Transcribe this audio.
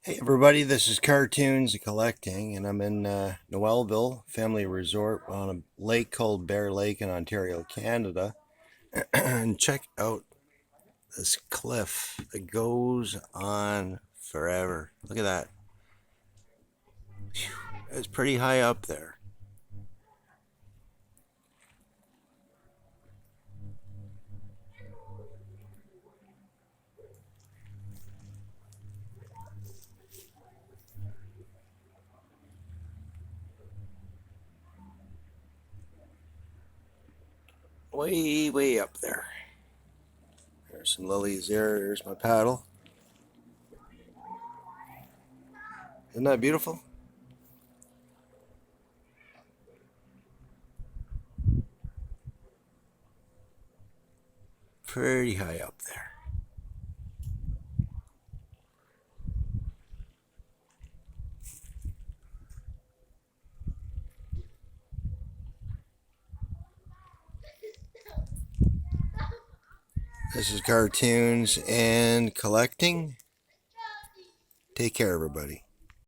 Hey everybody, this is Cartoons and Collecting, and I'm in Noelville Family Resort on a lake called Bear Lake in Ontario, Canada. And check out this cliff that goes on forever. Look at that. It's pretty high up there. Way, way up there. There's some lilies there. There's my paddle. Isn't that beautiful? Pretty high up there. This is Cartoons and Collecting. Take care, everybody.